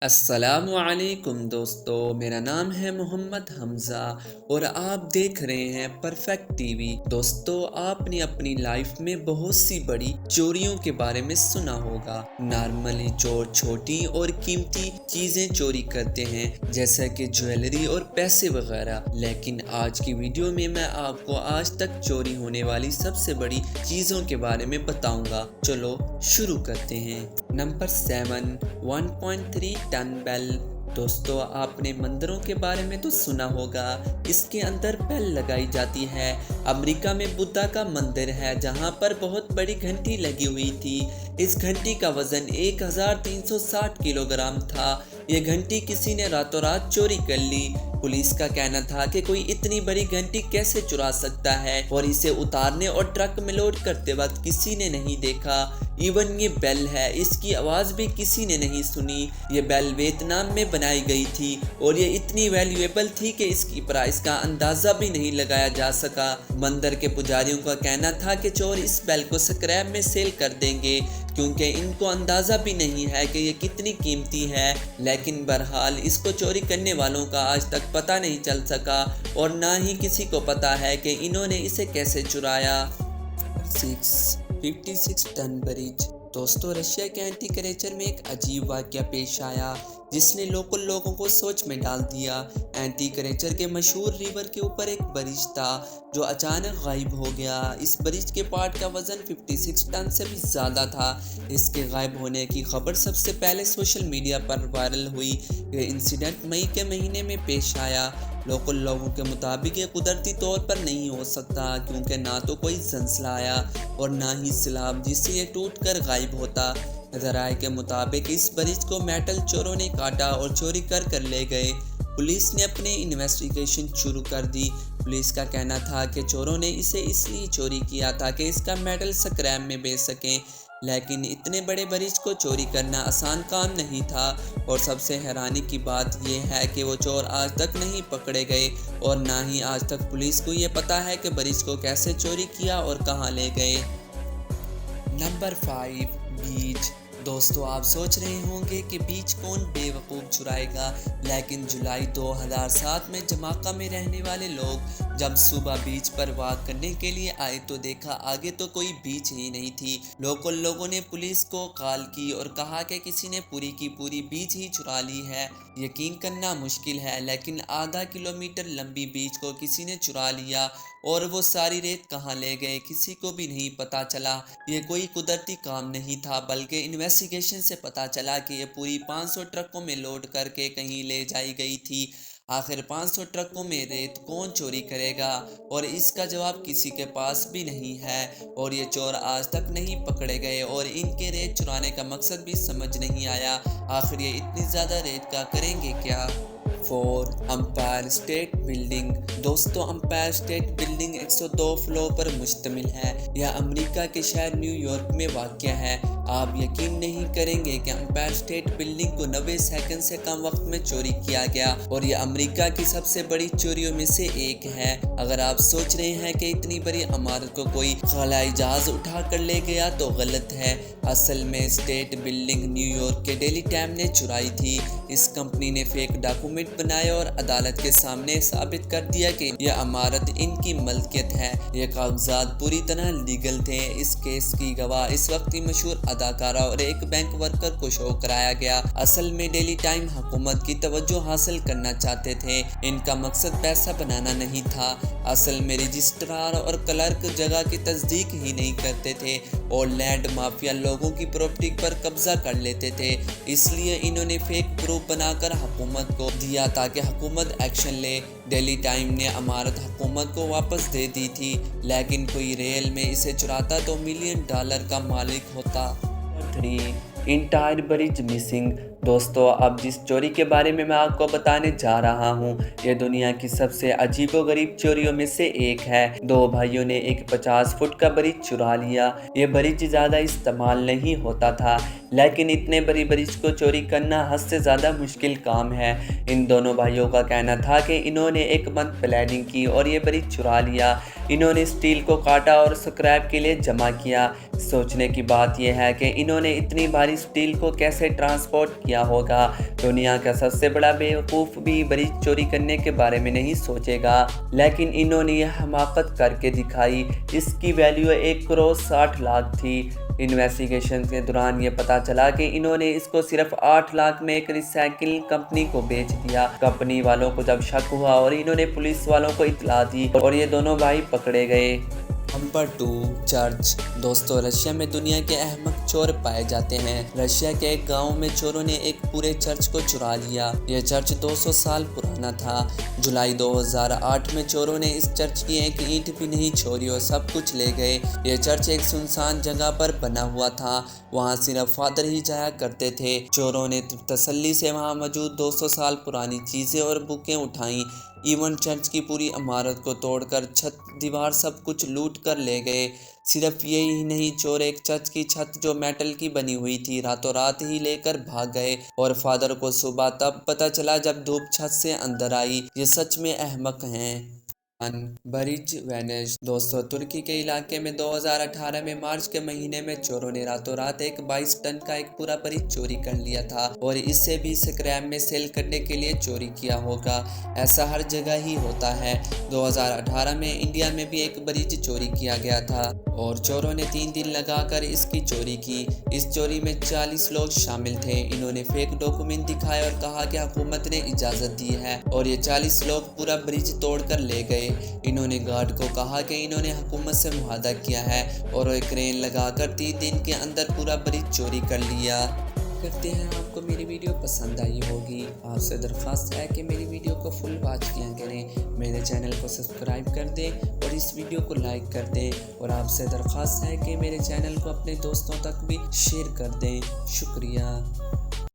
السلام علیکم دوستو، میرا نام ہے محمد حمزہ اور آپ دیکھ رہے ہیں پرفیکٹ ٹی وی۔ دوستو، آپ نے اپنی لائف میں بہت سی بڑی چوریوں کے بارے میں سنا ہوگا۔ نارملی چور چھوٹی اور قیمتی چیزیں چوری کرتے ہیں جیسا کہ جویلری اور پیسے وغیرہ، لیکن آج کی ویڈیو میں آپ کو آج تک چوری ہونے والی سب سے بڑی چیزوں کے بارے میں بتاؤں گا۔ چلو شروع کرتے ہیں۔ نمبر 7، 1.3 ٹن بیل۔ دوستو، آپ نے مندروں کے بارے میں تو سنا ہوگا، اس کے اندر بیل لگائی جاتی ہے۔ امریکہ میں بدھا کا مندر ہے جہاں پر بہت بڑی گھنٹی لگی ہوئی تھی۔ اس گھنٹی کا وزن 1360 کلو گرام تھا۔ یہ گھنٹی کسی نے راتوں رات چوری کر لی۔ پولیس کا کہنا تھا کہ کوئی اتنی بڑی گھنٹی کیسے چرا سکتا ہے، اور اسے اتارنے اور ٹرک میں لوڈ کرتے وقت کسی نے نہیں دیکھا۔ ایون یہ بیل ہے، اس کی آواز بھی کسی نے نہیں سنی۔ یہ بیل ویتنام میں بنائی گئی تھی اور یہ اتنی ویلیویبل تھی کہ اس کی پرائس کا اندازہ بھی نہیں لگایا جا سکا۔ مندر کے پجاریوں کا کہنا تھا کہ چور اس بیل کو سکریپ میں سیل کر دیں گے کیونکہ ان کو اندازہ بھی نہیں ہے کہ یہ کتنی قیمتی ہے، لیکن بہرحال اس کو چوری کرنے والوں کا آج تک پتہ نہیں چل سکا اور نہ ہی کسی کو پتہ ہے کہ انہوں نے اسے کیسے چرایا۔ 56 ٹن برج۔ دوستو، رشیا کے اینٹی کریچر میں ایک عجیب واقعہ پیش آیا جس نے لوکل لوگوں کو سوچ میں ڈال دیا۔ اینٹی کریچر کے مشہور ریور کے اوپر ایک برج تھا جو اچانک غائب ہو گیا۔ اس برج کے پارٹ کا وزن 56 ٹن سے بھی زیادہ تھا۔ اس کے غائب ہونے کی خبر سب سے پہلے سوشل میڈیا پر وائرل ہوئی۔ یہ انسیڈنٹ مئی کے مہینے میں پیش آیا۔ لوکل لوگوں کے مطابق یہ قدرتی طور پر نہیں ہو سکتا کیونکہ نہ تو کوئی زلزلہ آیا اور نہ ہی سیلاب جس سے یہ ٹوٹ کر غائب ہوتا۔ ذرائع کے مطابق اس برج کو میٹل چوروں نے کاٹا اور چوری کر لے گئے۔ پولیس نے اپنی انویسٹیگیشن شروع کر دی۔ پولیس کا کہنا تھا کہ چوروں نے اسے اس لیے چوری کیا تھا کہ اس کا میٹل سکریپ میں بیچ سکیں، لیکن اتنے بڑے برج کو چوری کرنا آسان کام نہیں تھا، اور سب سے حیرانی کی بات یہ ہے کہ وہ چور آج تک نہیں پکڑے گئے اور نہ ہی آج تک پولیس کو یہ پتہ ہے کہ برج کو کیسے چوری کیا اور کہاں لے گئے۔ نمبر 5، بیچ۔ دوستو، آپ سوچ رہے ہوں گے کہ بیچ کون بے وقوف چرائے گا، لیکن جولائی 2007 میں جمائکا میں رہنے والے لوگ جب صبح بیچ پر واک کرنے کے لیے آئے تو دیکھا آگے تو کوئی بیچ ہی نہیں تھی۔ لوکل لوگوں نے پولیس کو کال کی اور کہا کہ کسی نے پوری کی پوری بیچ ہی چرا لی ہے۔ یقین کرنا مشکل ہے لیکن آدھا کلومیٹر لمبی بیچ کو کسی نے چرا لیا، اور وہ ساری ریت کہاں لے گئے کسی کو بھی نہیں پتہ چلا۔ یہ کوئی قدرتی کام نہیں تھا بلکہ انویسٹیگیشن سے پتہ چلا کہ یہ پوری 500 ٹرکوں میں لوڈ کر کے کہیں لے جائی گئی تھی۔ آخر 500 ٹرکوں میں ریت کون چوری کرے گا، اور اس کا جواب کسی کے پاس بھی نہیں ہے، اور یہ چور آج تک نہیں پکڑے گئے اور ان کے ریت چرانے کا مقصد بھی سمجھ نہیں آیا۔ آخر یہ اتنی زیادہ ریت کا کریں گے کیا؟ 4، امپائر اسٹیٹ بلڈنگ۔ دوستو، امپائر اسٹیٹ بلڈنگ 102 فلور پر مشتمل ہے۔ یہ امریکہ کے شہر نیو یارک میں واقع ہے۔ آپ یقین نہیں کریں گے کہ امپائر اسٹیٹ بلڈنگ کو 90 سیکنڈ سے کم وقت میں چوری کیا گیا، اور یہ امریکہ کی سب سے بڑی چوریوں میں سے ایک ہے۔ اگر آپ سوچ رہے ہیں کہ اتنی بڑی عمارت کو کوئی خلائی جہاز اٹھا کر لے گیا تو غلط ہے۔ اصل میں اسٹیٹ بلڈنگ نیو یارک کے ڈیلی ٹائم نے چرائی تھی۔ اس کمپنی نے فیک ڈاکومنٹ بنائے اور عدالت کے سامنے ثابت کر دیا کہ یہ عمارت ان کی ملکیت ہے۔ یہ کاغذات پوری طرح لیگل تھے۔ اس کیس کی گواہ اس وقت کی مشہور اداکارہ اور ایک بینک ورکر کو شو کرایا گیا۔ اصل میں ڈیلی ٹائم حکومت کی توجہ حاصل کرنا چاہتے تھے، ان کا مقصد پیسہ بنانا نہیں تھا۔ اصل میں رجسٹرار اور کلرک جگہ کی تصدیق ہی نہیں کرتے تھے اور لینڈ مافیا لوگوں کی پراپرٹی پر قبضہ کر لیتے تھے، اس لیے انہوں نے فیک پروف بنا کر حکومت کو دیا تاکہ حکومت ایکشن لے۔ ڈیلی ٹائم نے عمارت حکومت کو واپس دے دی تھی، لیکن کوئی ریل میں اسے چراتا تو ملین ڈالر کا مالک ہوتا۔ 3، انٹائر برج مسنگ۔ دوستو، اب جس چوری کے بارے میں آپ کو بتانے جا رہا ہوں یہ دنیا کی سب سے عجیب و غریب چوریوں میں سے ایک ہے۔ 2 بھائیوں نے ایک 50 فٹ کا برج چرا لیا۔ یہ برج زیادہ استعمال نہیں ہوتا تھا، لیکن اتنے بڑی برج کو چوری کرنا حد سے زیادہ مشکل کام ہے۔ ان دونوں بھائیوں کا کہنا تھا کہ انہوں نے ایک منتھ پلاننگ کی اور یہ برج چرا لیا۔ انہوں نے اسٹیل کو کاٹا اور سکریپ کے لیے جمع کیا۔ سوچنے کی بات یہ ہے کہ انہوں نے اتنی بھاری اسٹیل کو کیسے ٹرانسپورٹ کیا کیا ہوگا۔ دنیا کا سب سے بڑا بیوقوف بھی برج چوری کرنے کے بارے میں نہیں سوچے گا، لیکن انہوں نے یہ حماقت کر کے دکھائی۔ اس کی ویلیو 1,60,00,000 تھی۔ انویسٹیگیشن کے دوران یہ پتہ چلا کہ انہوں نے اس کو صرف 8 لاکھ میں ایک ریسائیکل کمپنی کو بیچ دیا۔ کمپنی والوں کو جب شک ہوا اور انہوں نے پولیس والوں کو اطلاع دی اور یہ دونوں بھائی پکڑے گئے۔ Number 2، church. دوستو، رشیا میں دنیا کے احمق چور پائے جاتے ہیں۔ رشیا کے ایک گاؤں میں چوروں نے ایک پورے چرچ کو چرا لیا۔ یہ چرچ 200 سال پرانا تھا۔ جولائی 2008 میں چوروں نے اس چرچ کی ایک اینٹ بھی نہیں چھوڑی اور سب کچھ لے گئے۔ یہ چرچ ایک سنسان جگہ پر بنا ہوا تھا، وہاں صرف فادر ہی جایا کرتے تھے۔ چوروں نے تسلی سے وہاں موجود 200 سال پرانی چیزیں اور بکیں اٹھائیں، ایون چرچ کی پوری عمارت کو توڑ کر چھت، دیوار، سب کچھ لوٹ کر لے گئے۔ صرف یہی نہیں، چور ایک چرچ کی چھت جو میٹل کی بنی ہوئی تھی راتوں رات ہی لے کر بھاگ گئے، اور فادر کو صبح تب پتہ چلا جب دھوپ چھت سے اندر آئی۔ یہ سچ میں احمق ہیں۔ برج وینیش۔ دوستو، ترکی کے علاقے میں 2018 میں مارچ کے مہینے میں چوروں نے راتوں رات ایک 22 ٹن کا ایک پورا برج چوری کر لیا تھا، اور اسے بھی اسکریپ میں سیل کرنے کے لیے چوری کیا ہوگا۔ ایسا ہر جگہ ہی ہوتا ہے۔ 2018 میں انڈیا میں بھی ایک برج چوری کیا گیا تھا، اور چوروں نے 3 دن لگا کر اس کی چوری کی۔ اس چوری میں 40 لوگ شامل تھے۔ انہوں نے فیک ڈاکومنٹ دکھائے اور کہا کہ حکومت نے اجازت دی ہے، اور یہ 40 لوگ پورا برج توڑ کر لے گئے۔ انہوں نے گارڈ کو کہا کہ انہوں نے حکومت سے معاہدہ کیا ہے، اور وہ کرین لگا کر 3 دن کے اندر پورا برج چوری کر لیا۔ کرتے ہیں آپ کو میری ویڈیو پسند آئی ہوگی۔ آپ سے درخواست ہے کہ میری ویڈیو کو فل واچ کیا کریں، میرے چینل کو سبسکرائب کر دیں اور اس ویڈیو کو لائک کر دیں، اور آپ سے درخواست ہے کہ میرے چینل کو اپنے دوستوں تک بھی شیئر کر دیں۔ شکریہ۔